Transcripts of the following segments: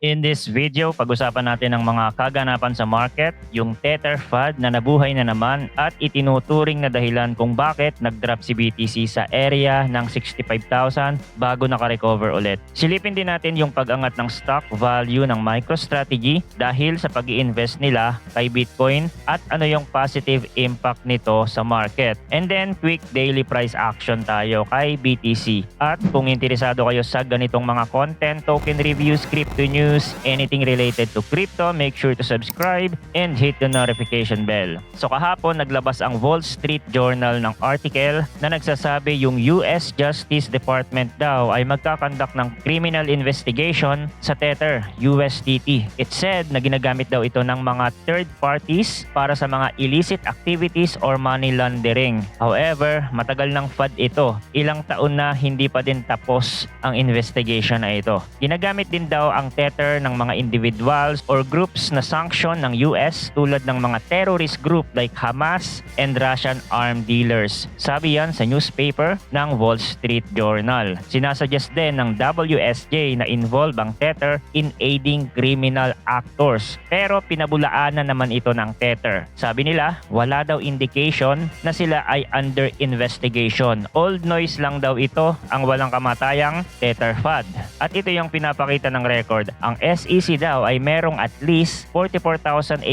In this video, pag-usapan natin ang mga kaganapan sa market, yung Tether FUD na nabuhay na naman at itinuturing na dahilan kung bakit nag-drop si BTC sa area ng 65,000 bago naka-recover ulit. Silipin din natin yung pag-angat ng stock value ng MicroStrategy dahil sa pag-i-invest nila kay Bitcoin at ano yung positive impact nito sa market. And then, quick daily price action tayo kay BTC. At kung interesado kayo sa ganitong mga content, token reviews, crypto news, anything related to crypto, make sure to subscribe and hit the notification bell. So kahapon naglabas ang Wall Street Journal ng article na nagsasabi yung US Justice Department daw ay magkakandak ng criminal investigation sa Tether, USDT. It said na ginagamit daw ito ng mga third parties para sa mga illicit activities or money laundering. However, matagal ng FUD ito. Ilang taon na hindi pa din tapos ang investigation na ito. Ginagamit din daw ang Tether ng mga individuals or groups na sanction ng US tulad ng mga terrorist group like Hamas and Russian armed dealers. Sabi yan sa newspaper ng Wall Street Journal. Sinasuggest din ng WSJ na involve ang Tether in aiding criminal actors. Pero pinabulaanan naman ito ng Tether. Sabi nila, wala daw indication na sila ay under investigation. Old noise lang daw ito ang walang kamatayang Tether FUD. At ito yung pinapakita ng record. Ang SEC daw ay merong at least 44,885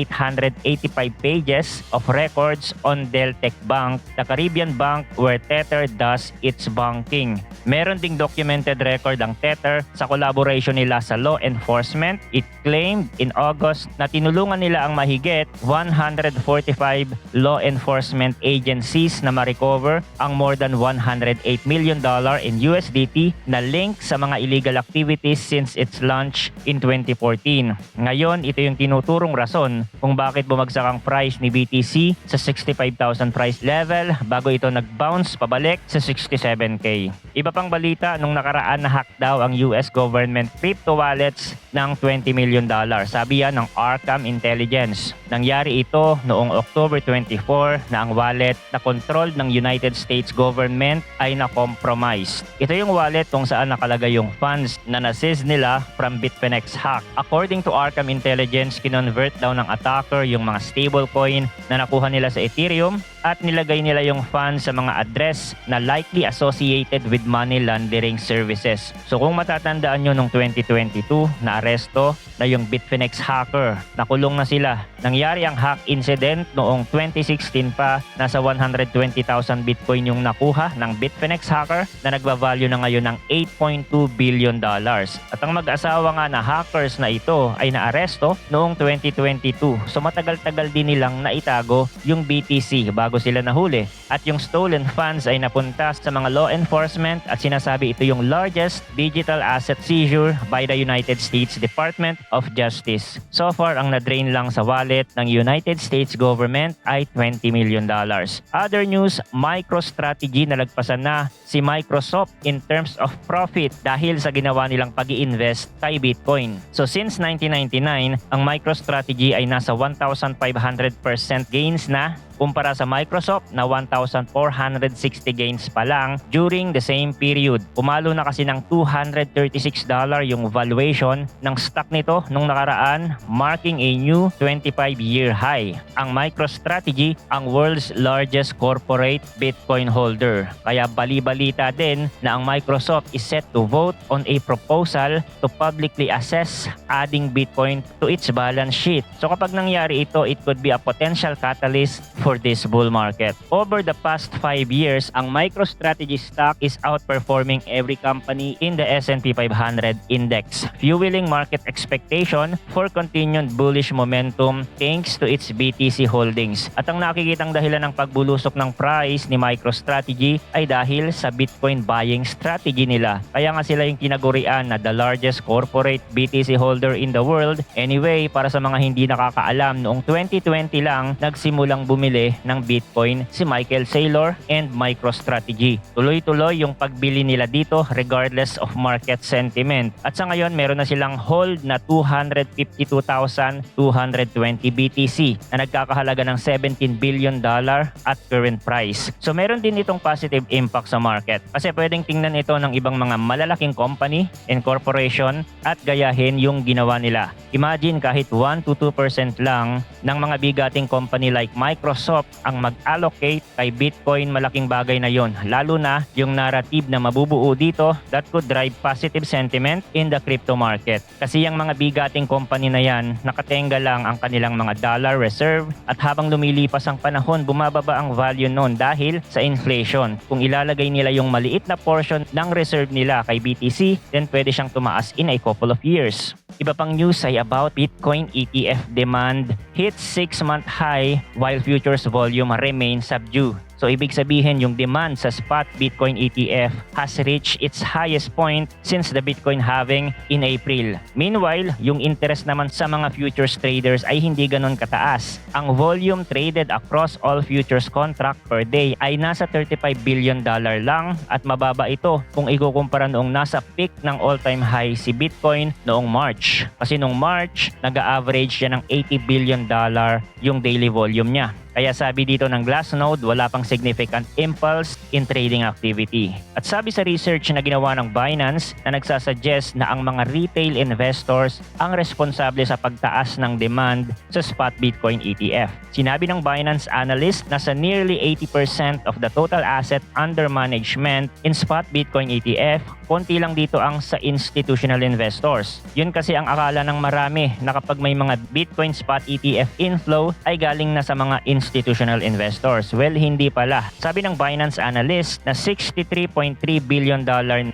pages of records on Deltec Bank, the Caribbean bank where Tether does its banking. Meron ding documented record ang Tether sa collaboration nila sa law enforcement. It claimed in August na tinulungan nila ang mahigit 145 law enforcement agencies na ma-recover ang more than $108 million in USDT na link sa mga illegal activities since its launch in 2014. Ngayon, ito yung tinuturong rason kung bakit bumagsak ang price ni BTC sa 65,000 price level bago ito nag-bounce pabalik sa 67K. Iba pang balita, nung nakaraan na hack daw ang US government crypto wallets ng $20 million. Sabi yan ng Arkham Intelligence. Nangyari ito noong October 24 na ang wallet na controlled ng United States government ay na-compromised. Ito yung wallet kung saan nakalagay yung funds na na-seize nila from Bitfinex hack. According to Arkham Intelligence, kinonvert daw ng attacker yung mga stablecoin na nakuha nila sa Ethereum at nilagay nila yung funds sa mga address na likely associated with money laundering services. So kung matatandaan nyo nung 2022 na aresto na yung Bitfinex hacker, nakulong na sila. Nangyari ang hack incident noong 2016 pa, nasa 120,000 Bitcoin yung nakuha ng Bitfinex hacker na nagbavalue na ngayon ng $8.2 billion. At ang mag-asawa nga na hackers na ito ay naaresto noong 2022. So matagal-tagal din nilang naitago yung BTC bago sila nahuli. At yung stolen funds ay napunta sa mga law enforcement at sinasabi ito yung largest digital asset seizure by the United States Department of Justice. So far, ang na-drain lang sa wallet ng United States government ay $20 million. Other news, MicroStrategy nalagpasan na si Microsoft in terms of profit dahil sa ginawa nilang pag-i-invest kay Bitcoin. So since 1999, ang MicroStrategy ay nasa 1,500% gains na kumpara sa Microsoft na 1,460 gains pa lang during the same period. Pumalo na kasi ng $236 yung valuation ng stock nito nung nakaraan, marking a new 25-year high. Ang MicroStrategy ang world's largest corporate Bitcoin holder. Kaya bali-balita din na ang Microsoft is set to vote on a proposal to publicly assess adding Bitcoin to its balance sheet. So kapag nangyari ito, it could be a potential catalyst for this bull market. Over the past 5 years, ang MicroStrategy stock is outperforming every company in the S&P 500 index, fueling market expectation for continued bullish momentum thanks to its BTC holdings. At ang nakikitang dahilan ng pagbulusok ng price ni MicroStrategy ay dahil sa Bitcoin buying strategy nila. Kaya nga sila yung tinagurian na the largest corporate BTC holder in the world. Anyway, para sa mga hindi nakakaalam, noong 2020 lang nagsimulang bumili bumili ng Bitcoin si Michael Saylor and MicroStrategy. Tuloy-tuloy yung pagbili nila dito regardless of market sentiment. At sa ngayon, meron na silang hold na 252,220 BTC na nagkakahalaga ng $17 billion at current price. So meron din itong positive impact sa market kasi pwedeng tingnan ito ng ibang mga malalaking company and corporation at gayahin yung ginawa nila. Imagine kahit 1 to 2% lang ng mga bigating company like Microsoft ang mag-allocate kay Bitcoin, malaking bagay na yon. Lalo na yung narrative na mabubuo dito that could drive positive sentiment in the crypto market. Kasi yung mga bigating company na yan, nakatenga lang ang kanilang mga dollar reserve at habang lumilipas ang panahon, bumababa ang value noon dahil sa inflation. Kung ilalagay nila yung maliit na portion ng reserve nila kay BTC, then pwede siyang tumaas in a couple of years. Iba pang news ay about Bitcoin ETF demand hits 6-month high while futures volume remains subdued. So ibig sabihin yung demand sa spot Bitcoin ETF has reached its highest point since the Bitcoin halving in April. Meanwhile, yung interest naman sa mga futures traders ay hindi ganon kataas. Ang volume traded across all futures contract per day ay nasa $35 billion lang at mababa ito kung ikukumpara noong nasa peak ng all-time high si Bitcoin noong March. Kasi noong March, nag-average siya ng $80 billion yung daily volume niya. Kaya sabi dito ng Glassnode, wala pang significant impulse in trading activity. At sabi sa research na ginawa ng Binance na nagsasuggest na ang mga retail investors ang responsable sa pagtaas ng demand sa spot Bitcoin ETF. Sinabi ng Binance analyst na sa nearly 80% of the total asset under management in spot Bitcoin ETF, konti lang dito ang sa institutional investors. Yun kasi ang akala ng marami na kapag may mga Bitcoin spot ETF inflow ay galing na sa mga institutional investors. Well, hindi pala. Sabi ng Binance analyst na $63.3 billion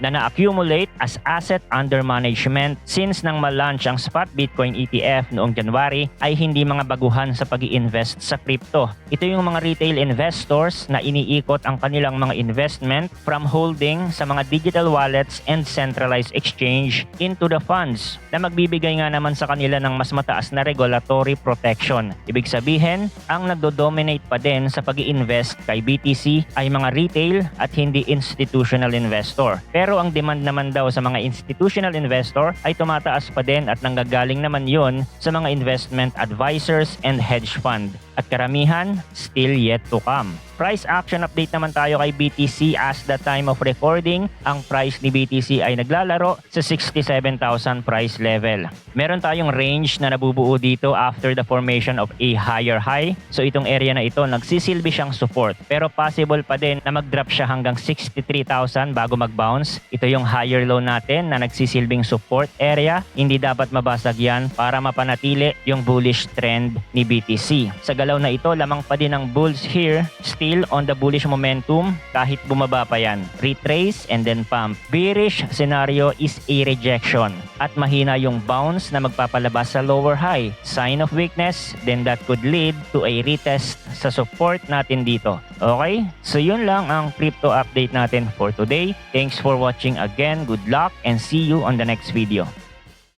na na-accumulate as asset under management since nang ma-launch ang spot Bitcoin ETF noong January ay hindi mga baguhan sa pag-i-invest sa crypto. Ito yung mga retail investors na iniikot ang kanilang mga investment from holding sa mga digital wallets and centralized exchange into the funds na magbibigay nga naman sa kanila ng mas mataas na regulatory protection. Ibig sabihin, ang nagdo-dominate pa din sa pag-i-invest kay BTC ay mga retail at hindi institutional investor. Pero ang demand naman daw sa mga institutional investor ay tumataas pa din at nanggagaling naman yon sa mga investment advisors and hedge fund. At karamihan, still yet to come. Price action update naman tayo kay BTC as the time of recording. Ang price ni BTC ay naglalaro sa 67,000 price level. Meron tayong range na nabubuo dito after the formation of a higher high. So itong area na ito, nagsisilbi siyang support. Pero possible pa din na mag-drop siya hanggang 63,000 bago mag-bounce. Ito yung higher low natin na nagsisilbing support area. Hindi dapat mabasag yan para mapanatili yung bullish trend ni BTC. Sa galaw na ito, lamang pa din ang bulls here, still on the bullish momentum kahit bumaba pa yan. Retrace and then pump. Bearish scenario is a rejection at mahina yung bounce na magpapalabas sa lower high. Sign of weakness, then that could lead to a retest sa support natin dito. Okay? So yun lang ang crypto update natin for today. Thanks for watching again. Good luck and see you on the next video.